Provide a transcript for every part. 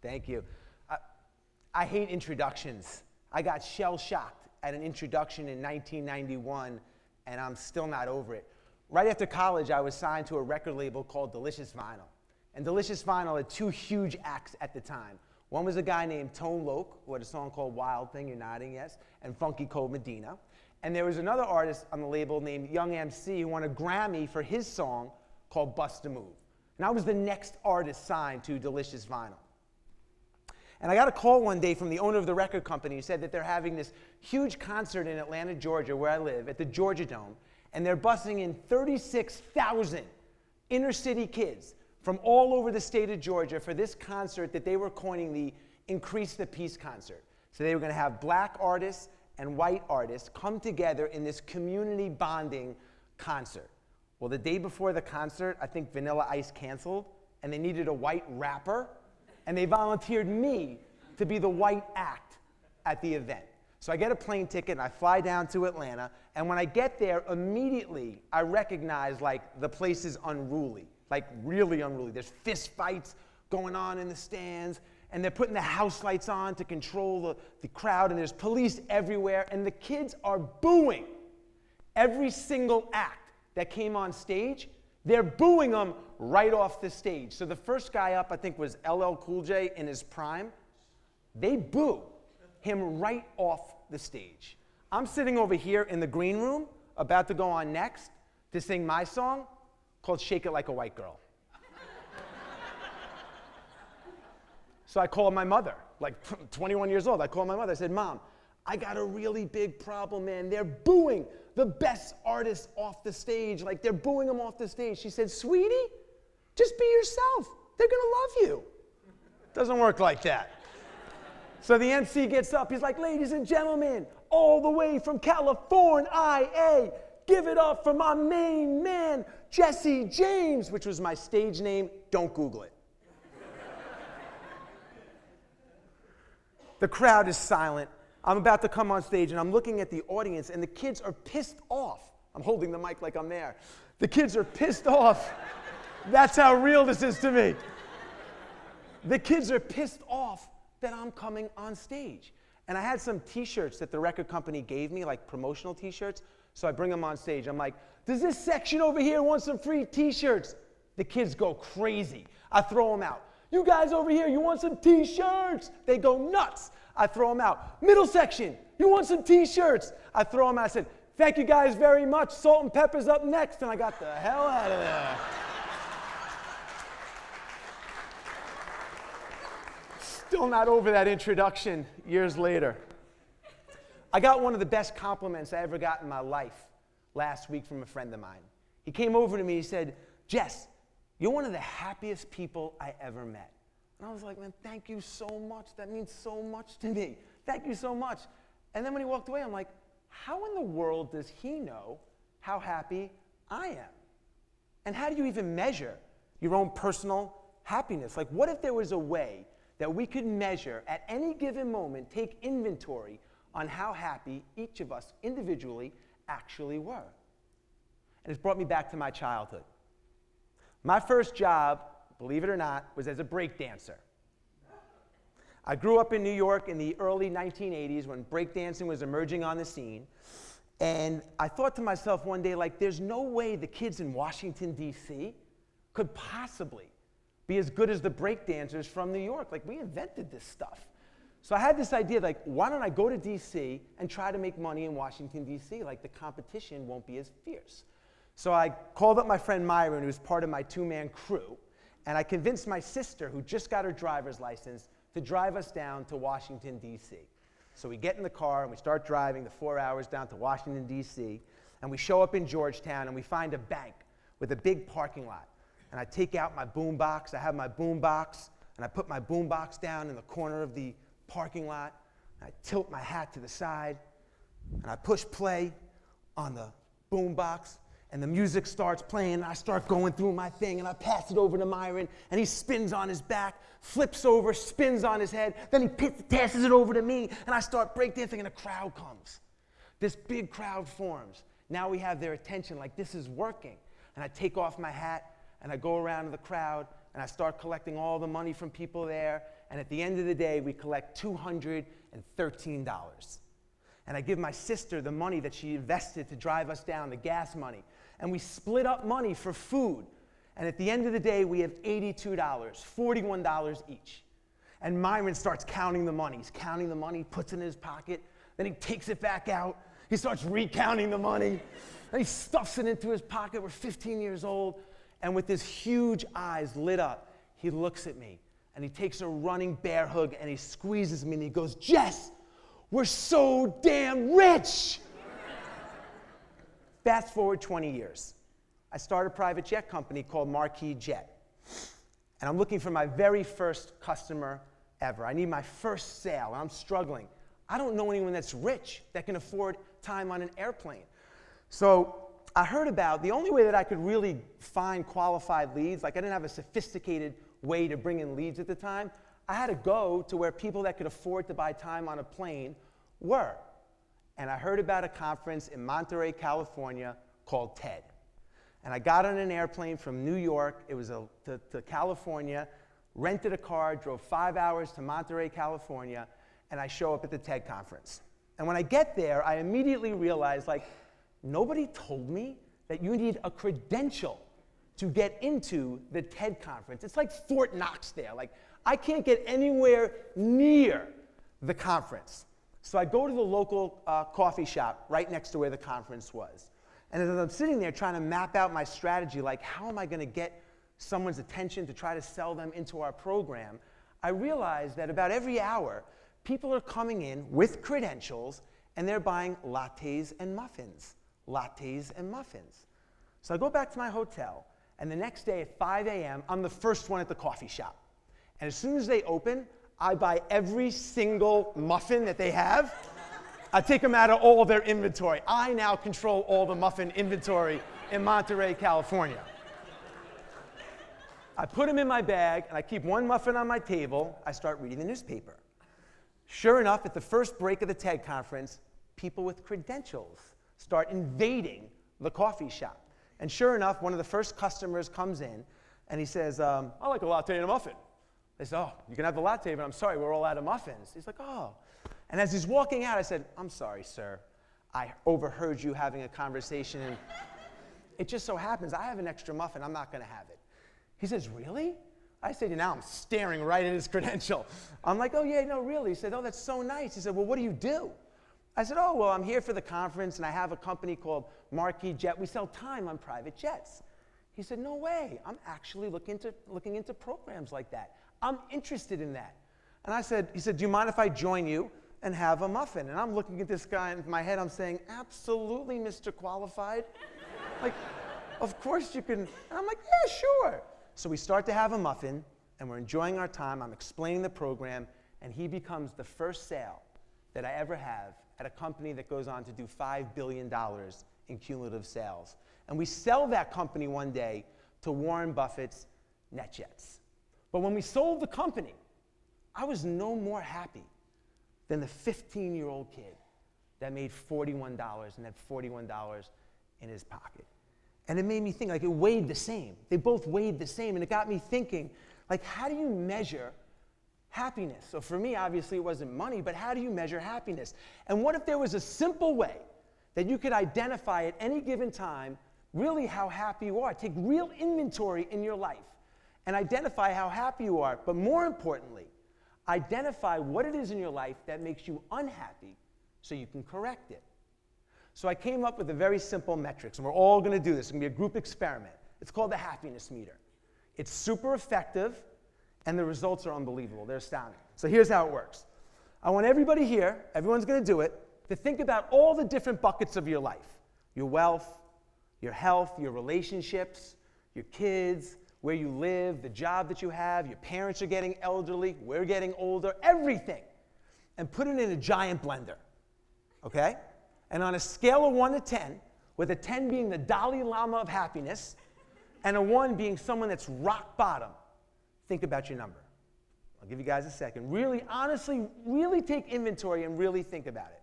Thank you. I hate introductions. I got shell-shocked at an introduction in 1991, and I'm still not over it. Right after college, I was signed to a record label called Delicious Vinyl. And Delicious Vinyl had two huge acts at the time. One was a guy named Tone Loc, who had a song called Wild Thing, you're nodding, yes, and Funky Cold Medina. And there was another artist on the label named Young MC who won a Grammy for his song called Bust a Move. And I was the next artist signed to Delicious Vinyl. And I got a call one day from the owner of the record company who said that they're having this huge concert in Atlanta, Georgia, where I live, at the Georgia Dome, and they're busing in 36,000 inner city kids from all over the state of Georgia for this concert that they were coining the Increase the Peace concert. So they were going to have black artists and white artists come together in this community bonding concert. Well, the day before the concert, I think Vanilla Ice canceled, and they needed a white rapper, and they volunteered me to be the white act at the event. So I get a plane ticket, and I fly down to Atlanta, and when I get there, immediately I recognize, like, the place is unruly, like really unruly. There's fist fights going on in the stands, and they're putting the house lights on to control the crowd, and there's police everywhere, and the kids are booing every single act that came on stage. They're booing them right off the stage. So the first guy up, I think, was LL Cool J in his prime. They boo him right off the stage. I'm sitting over here in the green room, about to go on next to sing my song called Shake It Like a White Girl. So I called my mother, like 21 years old. I called my mother. I said, Mom, I got a really big problem, man. They're booing the best artists off the stage. Like, they're booing them off the stage. She said, Sweetie, just be yourself. They're going to love you. Doesn't work like that. So the MC gets up. He's like, ladies and gentlemen, all the way from California, give it up for my main man, Jesse James, which was my stage name. Don't Google it. The crowd is silent. I'm about to come on stage, and I'm looking at the audience, and the kids are pissed off. I'm holding the mic like I'm there. The kids are pissed off. That's how real this is to me. The kids are pissed off that I'm coming on stage. And I had some T-shirts that the record company gave me, like promotional T-shirts, so I bring them on stage. I'm like, does this section over here want some free T-shirts? The kids go crazy. I throw them out. You guys over here, you want some T-shirts? They go nuts. I throw them out. Middle section, you want some T-shirts? I throw them out. I said, thank you guys very much. Salt and Pepper's up next. And I got the hell out of there. Still not over that introduction years later. I got one of the best compliments I ever got in my life last week from a friend of mine. He came over to me, he said, Jess, you're one of the happiest people I ever met. And I was like, man, thank you so much. That means so much to me. Thank you so much. And then when he walked away, I'm like, how in the world does he know how happy I am? And how do you even measure your own personal happiness? Like, what if there was a way that we could measure at any given moment, take inventory on how happy each of us individually actually were? And it's brought me back to my childhood. My first job, believe it or not, was as a break dancer. I grew up in New York in the early 1980s when breakdancing was emerging on the scene. And I thought to myself one day, like, there's no way the kids in Washington, D.C. could possibly be as good as the breakdancers from New York. Like, we invented this stuff. So I had this idea, like, why don't I go to D.C. and try to make money in Washington, D.C.? Like, the competition won't be as fierce. So I called up my friend Myron, who was part of my two-man crew, and I convinced my sister, who just got her driver's license, to drive us down to Washington, D.C. So we get in the car, and we start driving the 4 hours down to Washington, D.C., and we show up in Georgetown, and we find a bank with a big parking lot. And I take out my boom box. I have my boom box, and I put my boom box down in the corner of the parking lot. And I tilt my hat to the side, and I push play on the boom box, and the music starts playing, and I start going through my thing, and I pass it over to Myron, and he spins on his back, flips over, spins on his head, then he passes it over to me, and I start breakdancing, and a crowd comes. This big crowd forms. Now we have their attention, like, this is working. And I take off my hat, and I go around to the crowd, and I start collecting all the money from people there, and at the end of the day, we collect $213. And I give my sister the money that she invested to drive us down, the gas money. And we split up money for food. And at the end of the day, we have $82, $41 each. And Myron starts counting the money. He's counting the money, puts it in his pocket, then he takes it back out. He starts recounting the money, and he stuffs it into his pocket. We're 15 years old, and with his huge eyes lit up, he looks at me, and he takes a running bear hug, and he squeezes me, and he goes, "Jess, we're so damn rich!" Fast forward 20 years. I started a private jet company called Marquis Jet. And I'm looking for my very first customer ever. I need my first sale, and I'm struggling. I don't know anyone that's rich that can afford time on an airplane. So I heard about the only way that I could really find qualified leads, like I didn't have a sophisticated way to bring in leads at the time. I had to go to where people that could afford to buy time on a plane were. And I heard about a conference in Monterey, California called TED. And I got on an airplane from New York, it was to California, rented a car, drove 5 hours to Monterey, California, and I show up at the TED conference. And when I get there, I immediately realized, like, nobody told me that you need a credential to get into the TED conference. It's like Fort Knox there. Like, I can't get anywhere near the conference. So I go to the local coffee shop right next to where the conference was. And as I'm sitting there trying to map out my strategy, like how am I going to get someone's attention to try to sell them into our program, I realized that about every hour, people are coming in with credentials and they're buying lattes and muffins. Lattes and muffins. So I go back to my hotel, and the next day at 5 a.m., I'm the first one at the coffee shop. And as soon as they open, I buy every single muffin that they have. I take them out of all their inventory. I now control all the muffin inventory in Monterey, California. I put them in my bag, and I keep one muffin on my table. I start reading the newspaper. Sure enough, at the first break of the TED conference, people with credentials start invading the coffee shop. And sure enough, one of the first customers comes in, and he says, "I like a latte and a muffin." They said, "Oh, you can have the latte, but I'm sorry, we're all out of muffins." He's like, "Oh." And as he's walking out, I said, "I'm sorry, sir. I overheard you having a conversation, and it just so happens I have an extra muffin. I'm not going to have it." He says, "Really?" I said, "Now I'm staring right at his credential." I'm like, "Oh, yeah, no, really." He said, "Oh, that's so nice." He said, "Well, what do you do?" I said, "Oh, well, I'm here for the conference, and I have a company called Marquis Jet. We sell time on private jets." He said, "No way. I'm actually looking into programs like that. I'm interested in that." And he said, "Do you mind if I join you and have a muffin?" And I'm looking at this guy, and in my head I'm saying, "Absolutely, Mr. Qualified." Like, of course you can. And I'm like, "Yeah, sure." So we start to have a muffin, and we're enjoying our time. I'm explaining the program, and he becomes the first sale that I ever have at a company that goes on to do $5 billion in cumulative sales. And we sell that company one day to Warren Buffett's NetJets. But when we sold the company, I was no more happy than the 15-year-old kid that made $41 and had $41 in his pocket. And it made me think, like, it weighed the same. They both weighed the same, and it got me thinking, like, how do you measure happiness? So for me, obviously, it wasn't money, but how do you measure happiness? And what if there was a simple way that you could identify at any given time really how happy you are? Take real inventory in your life and identify how happy you are, but more importantly, identify what it is in your life that makes you unhappy so you can correct it. So I came up with a very simple metrics, and we're all going to do this. It's going to be a group experiment. It's called the happiness meter. It's super effective, and the results are unbelievable. They're astounding. So here's how it works. I want everybody here, everyone's going to do it, to think about all the different buckets of your life. Your wealth, your health, your relationships, your kids, where you live, the job that you have, your parents are getting elderly, we're getting older, everything. And put it in a giant blender, okay? And on a scale of 1 to 10, with a 10 being the Dalai Lama of happiness, and a 1 being someone that's rock bottom, think about your number. I'll give you guys a second. Really, honestly, really take inventory and really think about it.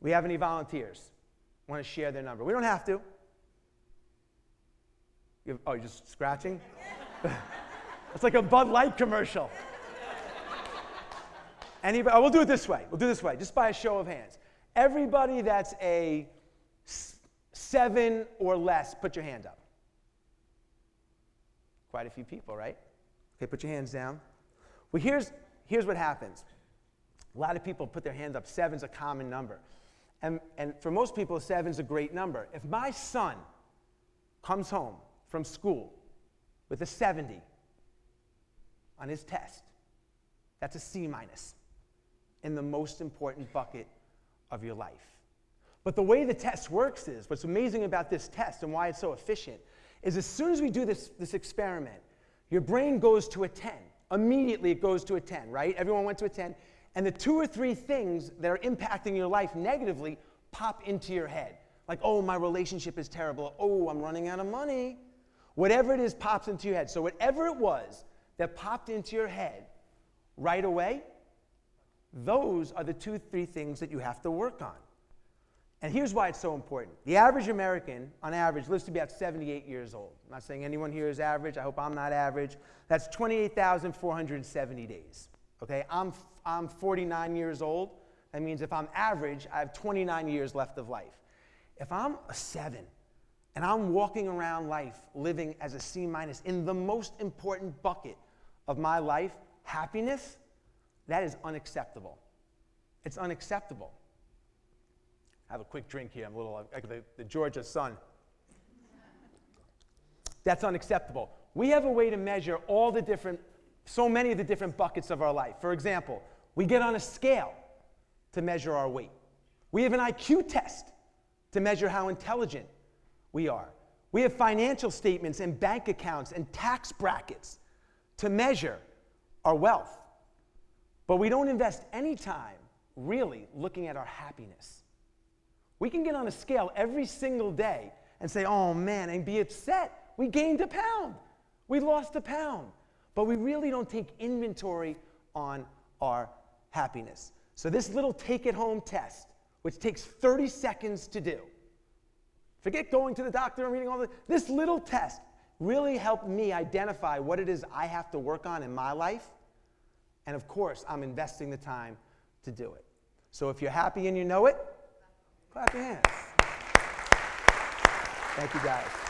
We have any volunteers want to share their number? We don't have to. Oh, you're just scratching? It's like a Bud Light commercial. Anybody? Oh, we'll do it this way. We'll do it this way, just by a show of hands. Everybody that's a 7 or less, put your hand up. Quite a few people, right? Okay, put your hands down. Well, here's what happens. A lot of people put their hands up. 7's a common number. And for most people, 7's a great number. If my son comes home from school with a 70 on his test, that's a C- in the most important bucket of your life. But the way the test works is, what's amazing about this test and why it's so efficient, is as soon as we do this experiment, your brain goes to a 10. Immediately it goes to a 10, right? Everyone went to a 10. And the 2 or 3 things that are impacting your life negatively pop into your head. Like, oh, my relationship is terrible. Oh, I'm running out of money. Whatever it is pops into your head. So whatever it was that popped into your head right away, those are the 2, 3 things that you have to work on. And here's why it's so important. The average American, on average, lives to be about 78 years old. I'm not saying anyone here is average. I hope I'm not average. That's 28,470 days. Okay, I'm 49 years old. That means if I'm average, I have 29 years left of life. If I'm a 7 and I'm walking around life living as a C- in the most important bucket of my life, happiness, that is unacceptable. It's unacceptable. I have a quick drink here. I'm a little like the Georgia sun. That's unacceptable. We have a way to measure so many of the different buckets of our life. For example, we get on a scale to measure our weight. We have an IQ test to measure how intelligent we are. We have financial statements and bank accounts and tax brackets to measure our wealth. But we don't invest any time really looking at our happiness. We can get on a scale every single day and say, oh man, and be upset. We gained a pound. We lost a pound. But we really don't take inventory on our happiness. So this little take-it-home test, which takes 30 seconds to do, forget going to the doctor and reading this little test really helped me identify what it is I have to work on in my life. And of course, I'm investing the time to do it. So if you're happy and you know it, clap your hands. Thank you, guys.